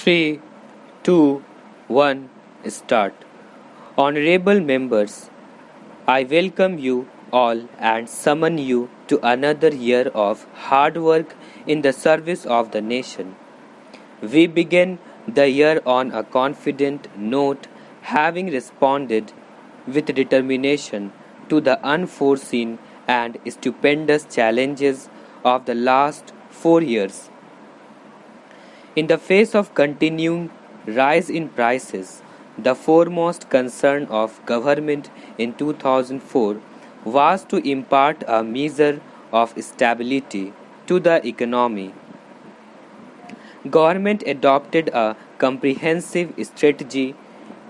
3, 2, 1, start. Honorable members, I welcome you all and summon you to another year of hard work in the service of the nation. We begin the year on a confident note, having responded with determination to the unforeseen and stupendous challenges of the last 4 years. In the face of continuing rise in prices, the foremost concern of government in 2004 was to impart a measure of stability to the economy. Government adopted a comprehensive strategy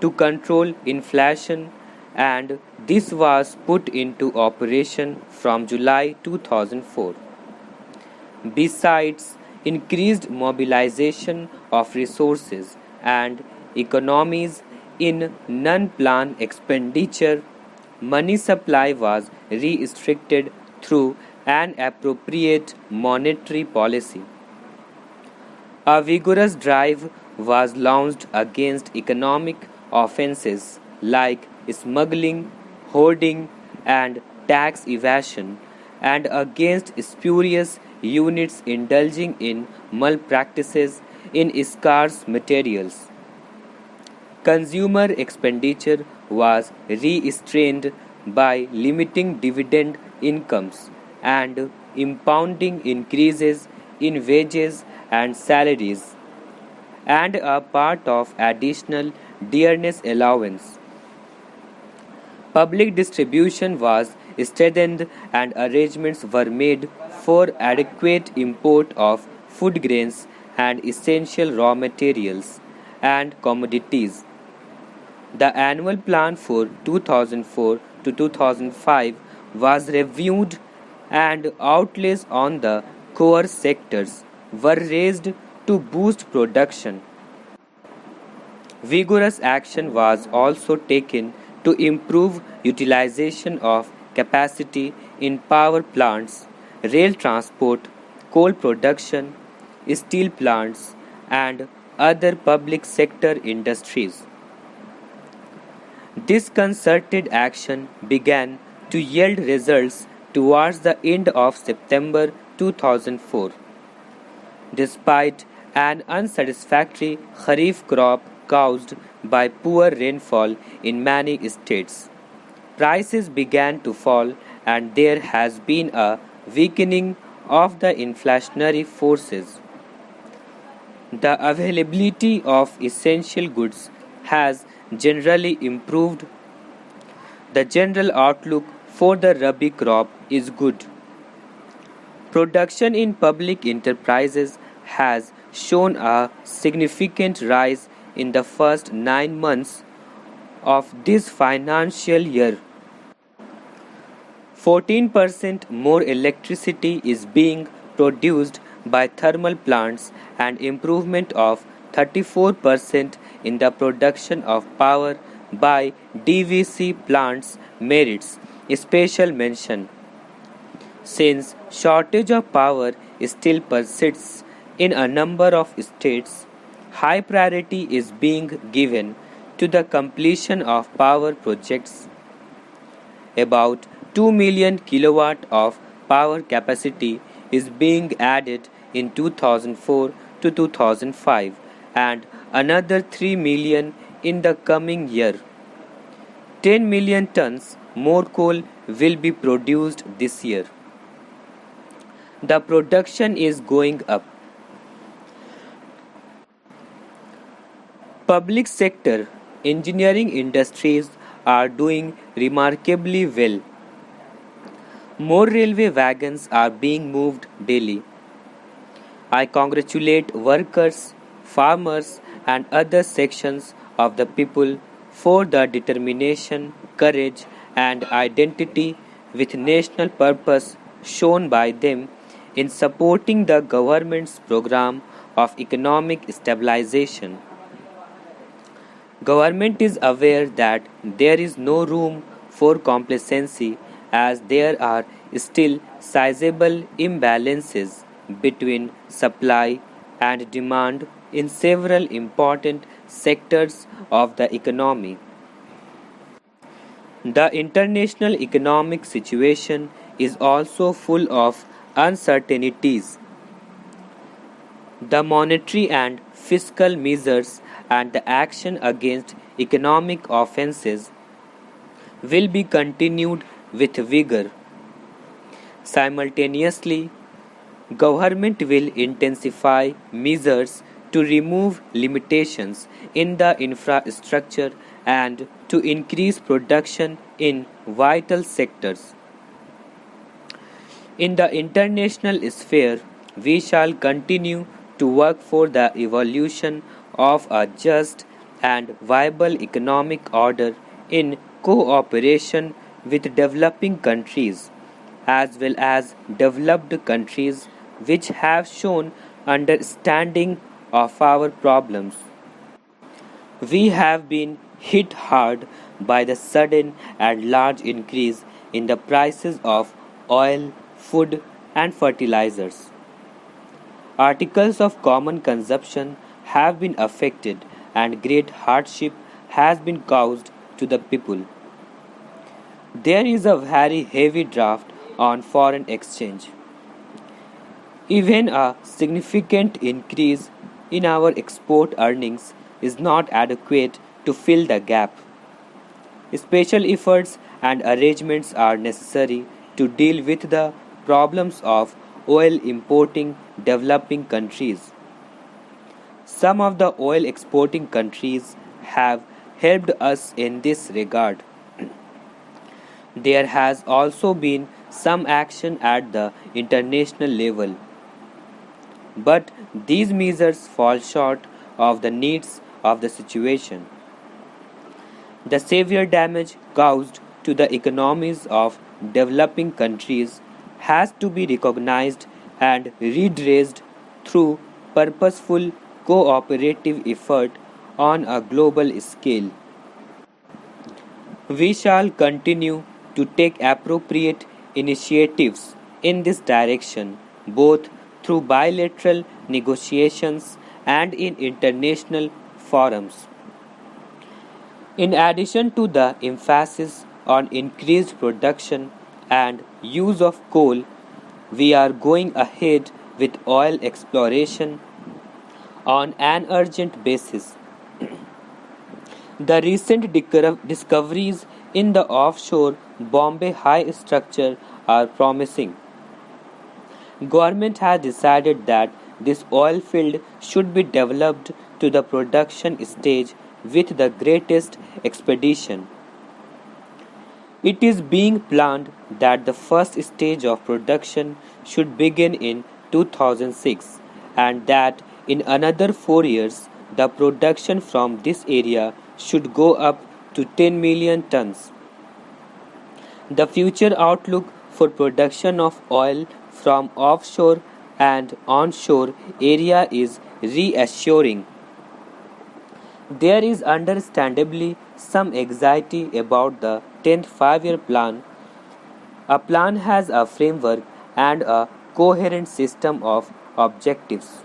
to control inflation, and this was put into operation from July 2004. Besides increased mobilization of resources and economies in non-plan expenditure, money supply was restricted through an appropriate monetary policy. A vigorous drive was launched against economic offenses like smuggling, hoarding, and tax evasion, and against spurious units indulging in malpractices in scarce materials. Consumer expenditure was restrained by limiting dividend incomes and impounding increases in wages and salaries, and a part of additional dearness allowance. Public distribution was strengthened and arrangements were made for adequate import of food grains and essential raw materials and commodities. The annual plan for 2004 to 2005 was reviewed, and outlays on the core sectors were raised to boost production. Vigorous action was also taken to improve utilization of capacity in power plants, rail transport, coal production, steel plants, and other public sector industries. This concerted action began to yield results towards the end of September 2004. Despite an unsatisfactory kharif crop caused by poor rainfall in many states, prices began to fall, and there has been a weakening of the inflationary forces. The availability of essential goods has generally improved. The general outlook for the Rabi crop is good. Production in public enterprises has shown a significant rise in the first 9 months of this financial year. 14% more electricity is being produced by thermal plants, and improvement of 34% in the production of power by DVC plants merits special mention. Since shortage of power still persists in a number of states, high priority is being given to the completion of power projects. About 2 million kilowatt of power capacity is being added in 2004 to 2005, and another 3 million in the coming year. 10 million tons more coal will be produced this year. The production is going up. Public sector engineering industries are doing remarkably well. More railway wagons are being moved daily. I congratulate workers, farmers, and other sections of the people for the determination, courage, and identity with national purpose shown by them in supporting the government's program of economic stabilization. Government is aware that there is no room for complacency, as there are still sizable imbalances between supply and demand in several important sectors of the economy. The international economic situation is also full of uncertainties. The monetary and fiscal measures and the action against economic offenses will be continued with vigor. Simultaneously, government will intensify measures to remove limitations in the infrastructure and to increase production in vital sectors. In the international sphere, we shall continue to work for the evolution of a just and viable economic order in cooperation with developing countries as well as developed countries which have shown understanding of our problems. We have been hit hard by the sudden and large increase in the prices of oil, food, and fertilizers. Articles of common consumption have been affected, and great hardship has been caused to the people. There is a very heavy draft on foreign exchange. Even a significant increase in our export earnings is not adequate to fill the gap. Special efforts and arrangements are necessary to deal with the problems of oil importing developing countries. Some of the oil exporting countries have helped us in this regard. There has also been some action at the international level, but these measures fall short of the needs of the situation. The severe damage caused to the economies of developing countries has to be recognized and redressed through purposeful cooperative effort on a global scale. We shall continue to take appropriate initiatives in this direction, both through bilateral negotiations and in international forums. In addition to the emphasis on increased production and use of coal, we are going ahead with oil exploration on an urgent basis. The recent discoveries in the offshore Bombay High structure are promising. Government has decided that this oil field should be developed to the production stage with the greatest expedition. It is being planned that the first stage of production should begin in 2006 and that in another 4 years the production from this area should go up to 10 million tons. The future outlook for production of oil from offshore and onshore area is reassuring. There is understandably some anxiety about the 10th 5-year plan. A plan has a framework and a coherent system of objectives,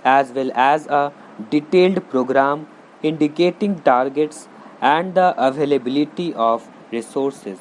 as well as a detailed program indicating targets and the availability of resources.